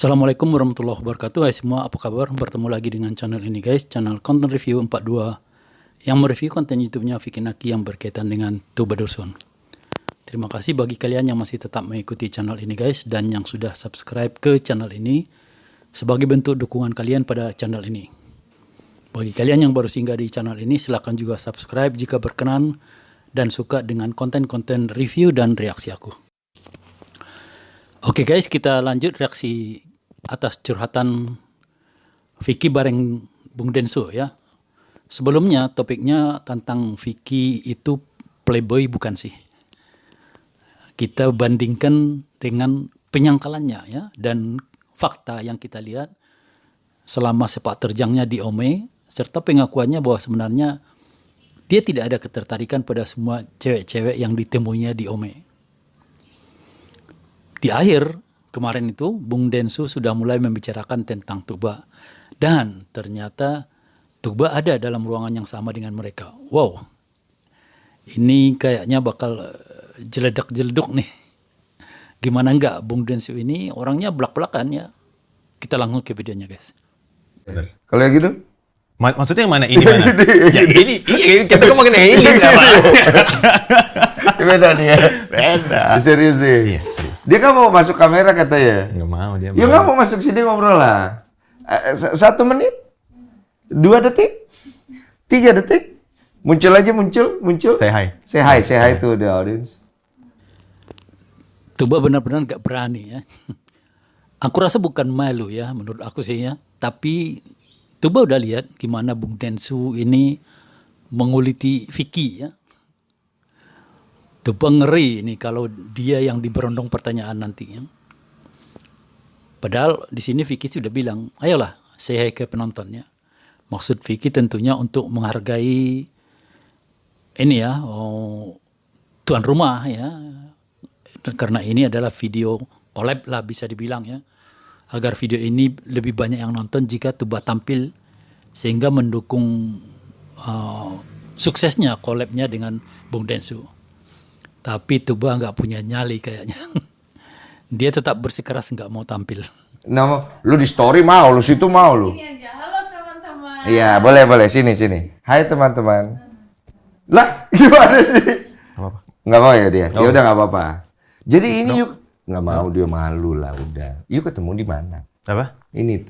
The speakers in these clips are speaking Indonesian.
Assalamualaikum warahmatullahi wabarakatuh. Hai semua, apa kabar? Bertemu lagi dengan channel ini guys, channel Content Review 42 yang mereview konten YouTube-nya Vicky Naki yang berkaitan dengan Tuba Dusun. Terima kasih bagi kalian yang masih tetap mengikuti channel ini guys dan yang sudah subscribe ke channel ini sebagai bentuk dukungan kalian pada channel ini. Bagi kalian yang baru singgah di channel ini, silakan juga subscribe jika berkenan dan suka dengan konten-konten review dan reaksi aku. Oke guys, kita lanjut reaksi atas curhatan Vicky bareng Bung Denso ya. Sebelumnya topiknya tentang Vicky itu playboy bukan sih. Kita bandingkan dengan penyangkalannya ya dan fakta yang kita lihat selama sepak terjangnya di Ome serta pengakuannya bahwa sebenarnya dia tidak ada ketertarikan pada semua cewek-cewek yang ditemuinya di Ome. Di akhir kemarin itu Bung Densu sudah mulai membicarakan tentang Tuba dan ternyata Tuba ada dalam ruangan yang sama dengan mereka. Wow, ini kayaknya bakal jeledak-jeleduk nih. Gimana enggak Bung Densu ini orangnya belak-belakan ya. Kita langsung ke videonya guys. Bener. Kalau yang gitu? Maksudnya yang mana? Ini mana? Yang ini? Iya, kita ngomongin yang ini sama. Beda nih ya? Beda. Serius nih? Iya, serius. Dia kan mau masuk kamera katanya. Nggak mau dia. Ya nggak mau masuk sini ngobrol lah. 1 menit? 2 detik? 3 detik? Muncul aja, muncul. Say hi. Say hi to the audience. Tuba benar-benar gak berani ya. Aku rasa bukan malu ya menurut aku sih ya. Tapi Tuba udah lihat gimana Bung Densu ini menguliti Vicky ya. Tuba ngeri nih kalau dia yang diberondong pertanyaan nanti ya. Padahal di sini Vicky sudah bilang, ayolah say hi ke penontonnya. Maksud Vicky tentunya untuk menghargai ini ya, tuan rumah ya. Karena ini adalah video collab lah bisa dibilang ya. Agar video ini lebih banyak yang nonton jika Tuba tampil sehingga mendukung suksesnya collabnya dengan Bung Densu. Tapi Tuba nggak punya nyali kayaknya. Dia tetap bersikeras nggak mau tampil. Nah, lu di story mau, lu situ mau lu. Ini aja. Halo teman-teman. Iya, boleh. Sini. Hai teman-teman. Lah, gimana sih? Apa-apa. Nggak mau ya dia? Oh. Ya udah nggak apa-apa. Jadi ini yuk. Nggak mau, dia malu lah udah. Yuk ketemu di mana? Apa? Ini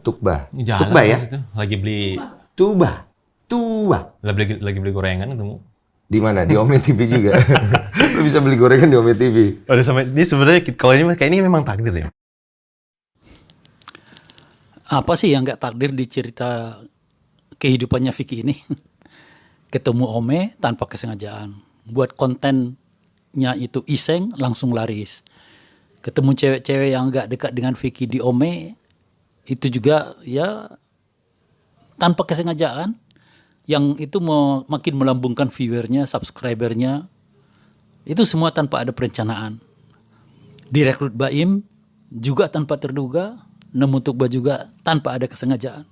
Tukba. Jalan Tukba ya? situ. Lagi beli Tuba. lagi beli gorengan ketemu. Di mana? Di Ome TV juga. Lu bisa beli gorengan di Ome TV. Udah sampai ini sebenarnya kalau ini kayak ini memang takdir ya. Apa sih yang nggak takdir di cerita kehidupannya Vicky ini? Ketemu Ome tanpa kesengajaan. Buat kontennya itu iseng langsung laris. Ketemu cewek-cewek yang nggak dekat dengan Vicky di Ome itu juga ya tanpa kesengajaan. Yang itu makin melambungkan viewernya, subscribernya. Itu semua tanpa ada perencanaan. Direkrut Baim juga tanpa terduga. Nemu Tukba juga tanpa ada kesengajaan.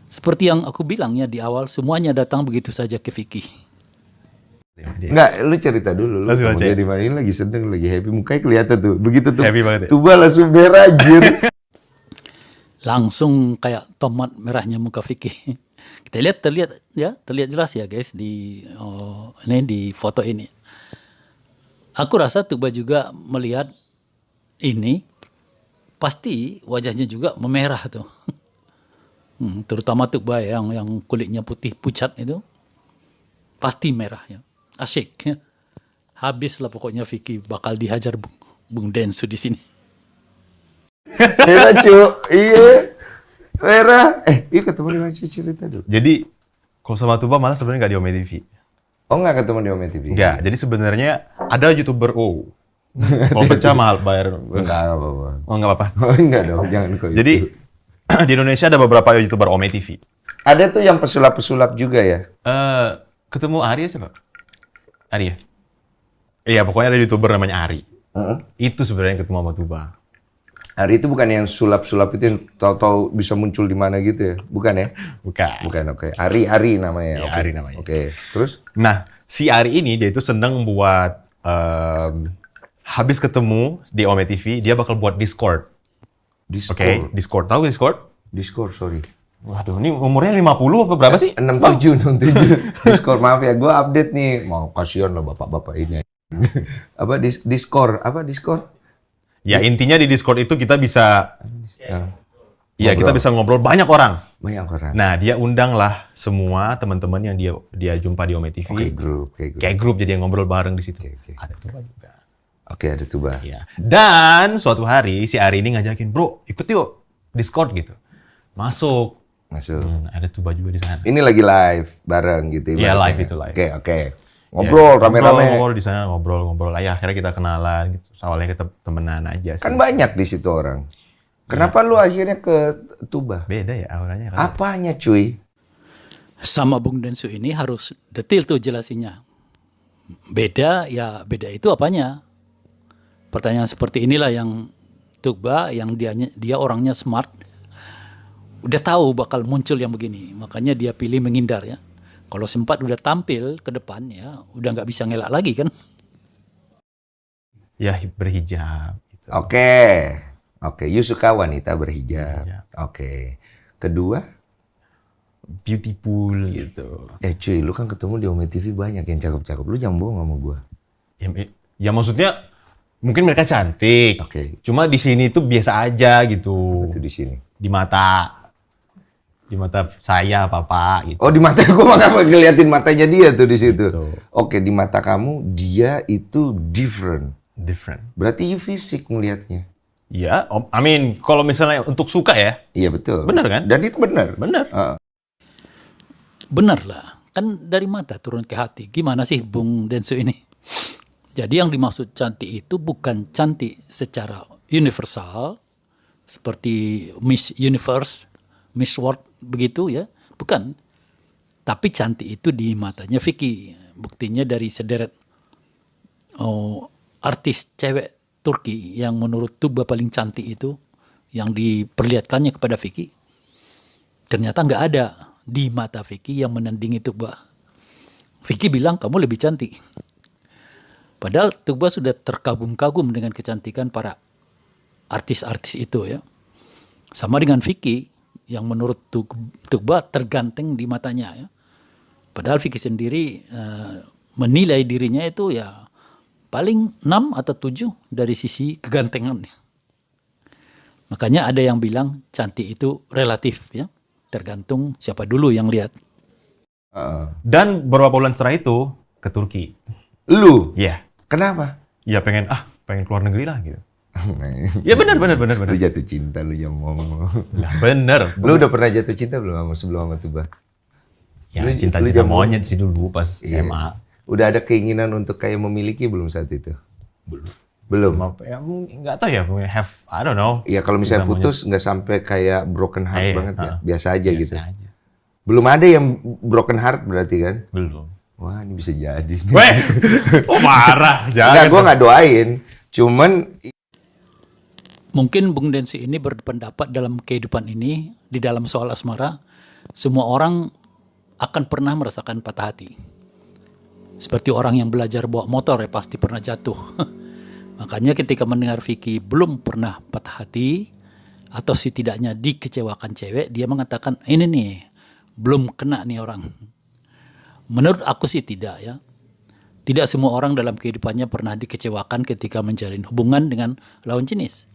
Seperti yang aku bilang ya di awal, semuanya datang begitu saja ke Vicky. Enggak, lu cerita dulu. Lu Langsung ketemu aja. dia di mana? Ini lagi seneng, lagi happy. Mukanya kelihatan tuh. Begitu tuh. Happy banget ya? Tuba langsung merah, anjir. Langsung kayak tomat merahnya muka Vicky. Kita lihat terlihat jelas ya guys di foto ini. Aku rasa Tuba juga melihat ini pasti wajahnya juga memerah tuh. Terutama Tuba yang kulitnya putih pucat itu pasti merah ya. Asyik ya. Habislah pokoknya Vicky bakal dihajar Bung Densu di sini. Merah, cu. Iya. Merah. Yuk ketemu di mana cerita dulu. Jadi kalau sama Tuba malah sebenarnya nggak di Ome TV. Oh, nggak ketemu di Ome TV? Enggak, jadi sebenarnya ada YouTuber kalau pecah mahal bayar. Enggak apa-apa. Oh, nggak apa-apa. Oh, enggak dong, jangan kok. Jadi di Indonesia ada beberapa YouTuber Ome TV. Ada tuh yang pesulap-pesulap juga ya? Ketemu Ari ya siapa? Ari ya? Iya, pokoknya ada YouTuber namanya Ari. Itu sebenarnya yang ketemu sama Tuba. Ari itu bukan yang sulap-sulap itu yang tahu-tahu bisa muncul di mana gitu ya? Bukan ya? Bukan. Bukan, oke. Ari namanya. Iya, Oke. Ari namanya. Oke. Terus? Nah, si Ari ini dia itu seneng buat habis ketemu di Ome TV, dia bakal buat Discord. Oke, Discord. Tahu Discord? Discord, sorry. Waduh, ini umurnya 50 apa berapa sih? 67, 67. Discord, maaf ya, gue update nih. Mau kasihan lah bapak-bapak ini. Apa Discord? Apa Discord? Ya, intinya di Discord itu kita bisa ya kita bisa ngobrol banyak orang. Banyak orang. Nah, dia undang lah semua teman-teman yang dia jumpa di Ome TV. Kayak grup. Kayak grup, jadi yang ngobrol bareng di situ. Oke. Ada tuh juga. Oke, ada tuba. Ya. Dan suatu hari si Ari ini ngajakin, "Bro, ikut yuk Discord gitu." Masuk. Masuk. Ada tuba juga di sana. Ini lagi live bareng gitu. Iya, ibaratnya. live itu live. Oke. Ngobrol rame-rame. Ngobrol di sana, ngobrol. Ya, akhirnya kita kenalan gitu. Awalnya kita temenan aja sih. Kan banyak di situ orang. Kenapa lu akhirnya ke tuba? Beda ya awalnya. Apanya, cuy? Sama Bung Densu ini harus detail tuh jelasinnya. Beda itu apanya? Pertanyaan seperti inilah yang Tugba, yang dia orangnya smart, udah tahu bakal muncul yang begini, makanya dia pilih menghindar ya. Kalau sempat udah tampil ke depan ya, udah nggak bisa ngelak lagi kan? Ya, berhijab. Gitu. Oke. You suka wanita berhijab. Iya. Oke. Kedua? Beautiful gitu. Cuy, lu kan ketemu di Ome TV banyak yang cakep-cakep. Lu nyambung sama gua. Ya maksudnya mungkin mereka cantik. Oke. Cuma di sini tuh biasa aja gitu. Itu di sini. Di mata saya, Papa gitu. Oh, di mata gua malah ngeliatin matanya dia tuh di situ. Gitu. Oke, di mata kamu dia itu different. Different. Berarti you fisik ngelihatnya. Ya, kalau misalnya untuk suka ya. Iya, betul. Benar kan? Dan itu benar. Benar. Benar lah, kan dari mata turun ke hati. Gimana sih Bung Densu ini? Jadi yang dimaksud cantik itu bukan cantik secara universal, seperti Miss Universe, Miss World begitu ya, bukan. Tapi cantik itu di matanya Vicky. Buktinya dari sederet artis cewek Turki yang menurut Tuba paling cantik itu, yang diperlihatkannya kepada Vicky, ternyata nggak ada di mata Vicky yang menandingi Tuba. Vicky bilang kamu lebih cantik. Padahal Tuba sudah terkagum-kagum dengan kecantikan para artis-artis itu ya. Sama dengan Vicky yang menurut Tuba terganteng di matanya ya. Padahal Vicky sendiri menilai dirinya itu ya paling 6 atau 7 dari sisi kegantengannya. Makanya ada yang bilang cantik itu relatif ya. Tergantung siapa dulu yang lihat. Dan beberapa bulan setelah itu ke Turki. Lu? Iya. Kenapa? Ya pengen keluar negeri lah gitu. Ya benar. Lu jatuh cinta lu yang ngomong. Nah, bener. Lu udah pernah jatuh cinta belum sebelum sama Tuba? Ya, Lu cinta-cinta jambung. monyet sih dulu pas Iya. SMA. Udah ada keinginan untuk kayak memiliki belum saat itu? Belum. Ya, nggak tahu ya, I don't know. Iya, kalau misalnya Cinta putus nggak sampai kayak broken heart Iya, banget ya. Biasa aja Biasa gitu. aja. Belum ada yang broken heart berarti kan? Belum. Wah, ini bisa jadi. Weh, marah. Enggak, gue nggak doain. Cuman Mungkin Bung Densi ini berpendapat dalam kehidupan ini, di dalam soal asmara, semua orang akan pernah merasakan patah hati. Seperti orang yang belajar bawa motor ya pasti pernah jatuh. Makanya ketika mendengar Vicky belum pernah patah hati, atau setidaknya dikecewakan cewek, dia mengatakan ini nih, belum kena nih orang. Menurut aku sih tidak ya. Tidak semua orang dalam kehidupannya pernah dikecewakan ketika menjalin hubungan dengan lawan jenis.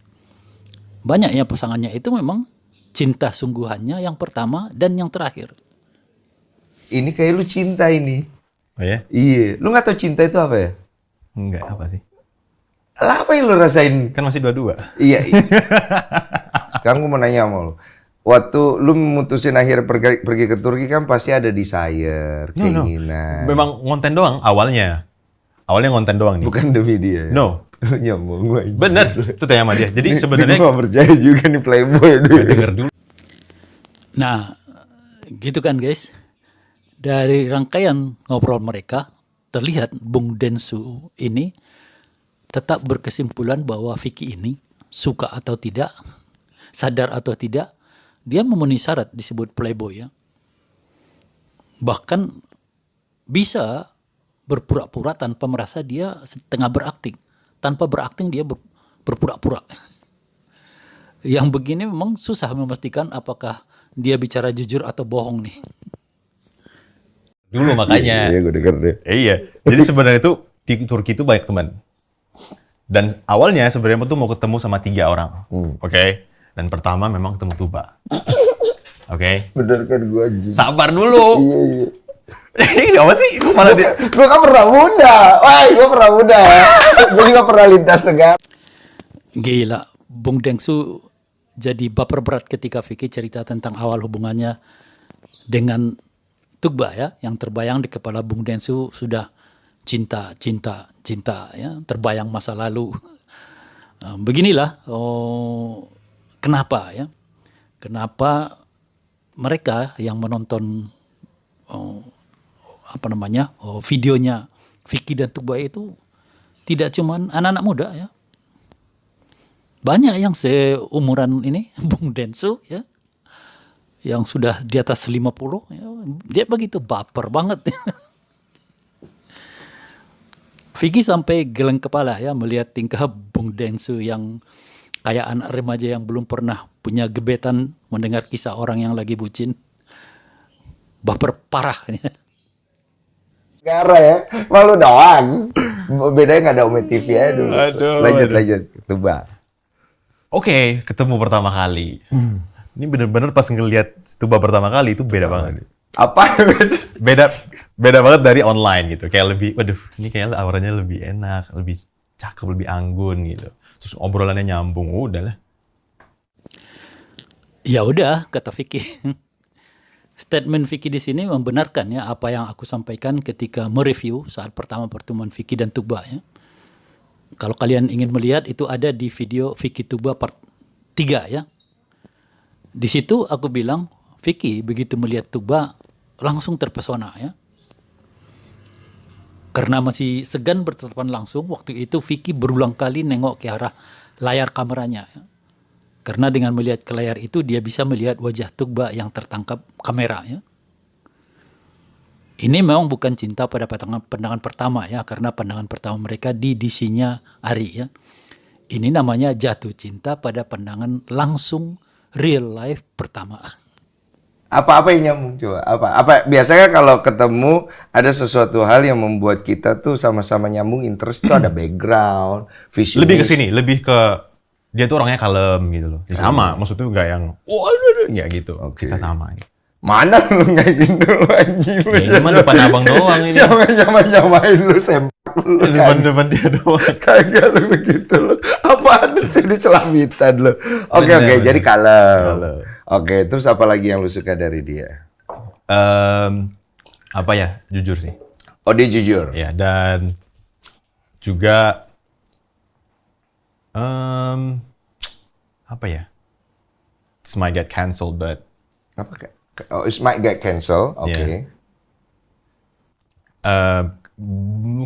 Banyak ya pasangannya itu memang cinta sungguhannya yang pertama dan yang terakhir. ini kayak lu cinta ini. Oh ya? Iya. Lu nggak tahu cinta itu apa ya? Enggak, apa sih? Lah, apa yang lu rasain? Kan masih dua-dua. Iya. Sekarang gue mau nanya sama lu. Waktu lu memutusin akhirnya pergi ke Turki kan pasti ada desire, No. keinginan. Memang ngonten doang awalnya. Awalnya ngonten doang nih. Bukan demi dia. Ya? No. Lu nyambung gue. Bener, itu tanya sama dia. Jadi sebenarnya gue gak percaya juga nih playboy. denger dulu. Nah, gitu kan guys. Dari rangkaian ngobrol mereka, terlihat Bung Densu ini tetap berkesimpulan bahwa Vicky ini suka atau tidak, sadar atau tidak, dia memenuhi syarat disebut playboy ya. Bahkan bisa berpura-pura tanpa merasa dia setengah berakting. Tanpa berakting dia berpura-pura. Yang begini memang susah memastikan apakah dia bicara jujur atau bohong nih. Dulu makanya. Iya, gue denger deh. Iya. Jadi sebenarnya itu di Turki itu banyak teman. Dan awalnya sebenarnya tuh mau ketemu sama 3 orang. Oke. Dan pertama memang ketemu Tuba. Oke. Bener kan gue anjing. Sabar dulu. Iya. Ini apa sih? Kok malah dia... Gue kan pernah muda. Wah, gue pernah muda ya. Gue juga pernah lintas negara. Gila, Bung Dengsu jadi baper berat ketika Vicky cerita tentang awal hubungannya dengan Tugba ya, yang terbayang di kepala Bung Dengsu sudah cinta ya, terbayang masa lalu. Beginilah kenapa ya? Kenapa mereka yang menonton videonya Vicky dan Tugba itu tidak cuman anak-anak muda ya. Banyak yang seumuran ini, Bung Dengsu ya, yang sudah di atas 50, ya, dia begitu baper banget. Vicky sampai geleng kepala ya melihat tingkah Bung Dengsu yang kayak anak remaja yang belum pernah punya gebetan mendengar kisah orang yang lagi bucin. Baper parah. Negara ya. Malu doang. Bedanya nggak ada Ome TV ya dulu. Lanjut. Tuba. Oke, ketemu pertama kali. Ini bener-bener pas ngeliat Tuba pertama kali itu beda banget. Apa? Beda banget dari online gitu. Kayak lebih, waduh, ini kayaknya auranya lebih enak, lebih cakep, lebih anggun gitu. Terus obrolannya nyambung, udah lah. Ya udah, kata Vicky. Statement Vicky di sini membenarkan ya apa yang aku sampaikan ketika mereview saat pertama pertemuan Vicky dan Tugba ya. Kalau kalian ingin melihat itu ada di video Vicky Tugba part 3 ya. Di situ aku bilang Vicky begitu melihat Tugba langsung terpesona ya. Karena masih segan bertatapan langsung, waktu itu Vicky berulang kali nengok ke arah layar kameranya ya. Karena dengan melihat ke layar itu dia bisa melihat wajah Tugba yang tertangkap kamera ya. Ini memang bukan cinta pada pandangan pertama ya, karena pandangan pertama mereka di DC-nya Ari ya. Ini namanya jatuh cinta pada pandangan langsung real life pertama. Apa yang nyambung coba? Apa biasanya kalau ketemu ada sesuatu hal yang membuat kita tuh sama-sama nyambung interest tuh ada background, visual. Lebih ke sini, lebih ke dia tuh orangnya kalem gitu loh. Ya, sama, maksudnya nggak yang nggak gitu. Oke. Kita sama. Gitu. Mana lu nggak gitu anjing lu? Ya, ini mah depan abang doang ini. Jangan nyamain lu sempak lu kan. Depan dia doang. Kagak lu begitu lu. Apa ada sih di celamitan lu? Oke, Bener. jadi kalem. Kalem. Oke, terus apa lagi yang lu suka dari dia? Apa ya? Jujur sih. Oh, dia jujur. Ya, dan juga apa ya? This might get cancelled, but Apa kayak? Oh, it might get cancel. Oke.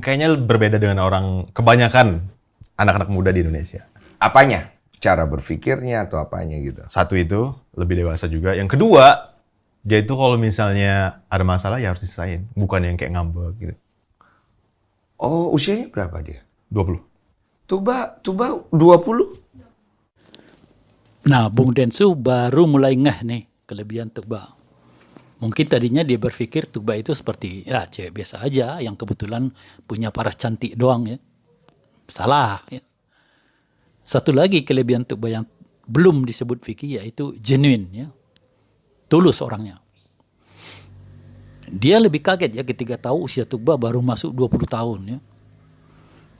kayaknya berbeda dengan kebanyakan anak-anak muda di Indonesia. Apanya? Cara berpikirnya atau apanya gitu? Satu itu, lebih dewasa juga. Yang kedua, dia itu kalau misalnya ada masalah ya harus diselesain. Bukan yang kayak ngambek gitu. Oh, usianya berapa dia? 20. Tuba 20? Nah, Bung Dengsu baru mulai ngeh nih kelebihan Tugba. Mungkin tadinya dia berpikir Tugba itu seperti ya cewek biasa aja yang kebetulan punya paras cantik doang ya. Salah ya. Satu lagi kelebihan Tugba yang belum disebut Vicky yaitu genuine ya. Tulus orangnya. Dia lebih kaget ya ketika tahu usia Tugba baru masuk 20 tahun ya.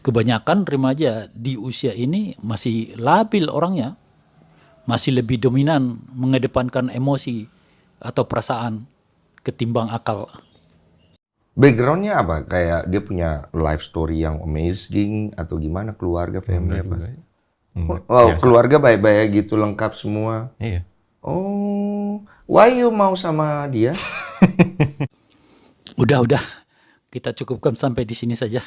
Kebanyakan remaja di usia ini masih labil orangnya. Masih lebih dominan mengedepankan emosi atau perasaan ketimbang akal. Backgroundnya apa? Kayak dia punya life story yang amazing atau gimana? Keluarga, family apa? Oh, keluarga baik-baik gitu, lengkap semua. Iya. Oh, why you mau sama dia? Udah, kita cukupkan sampai di sini saja.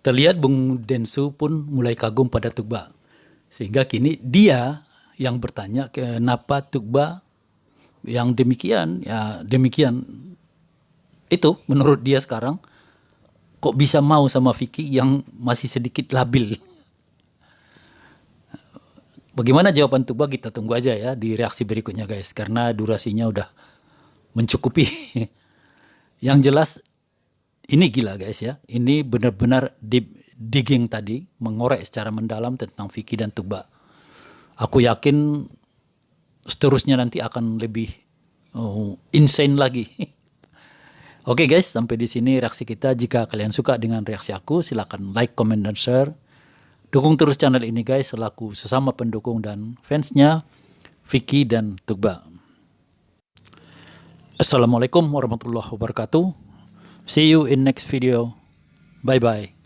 Terlihat Bung Dengsu pun mulai kagum pada Tugba. Sehingga kini dia yang bertanya kenapa Tugba yang demikian, ya demikian. Itu menurut dia sekarang, kok bisa mau sama Vicky yang masih sedikit labil. Bagaimana jawaban Tuba kita tunggu aja ya di reaksi berikutnya guys. Karena durasinya udah mencukupi. Yang jelas ini gila guys ya. Ini benar-benar deep digging tadi. Mengorek secara mendalam tentang Vicky dan Tuba. Aku yakin seterusnya nanti akan lebih insane lagi. Oke guys, sampai di sini reaksi kita. Jika kalian suka dengan reaksi aku, silakan like, comment, dan share. Dukung terus channel ini guys, selaku sesama pendukung dan fansnya Vicky dan Tuba. Assalamualaikum warahmatullahi wabarakatuh. See you in next video. Bye-bye.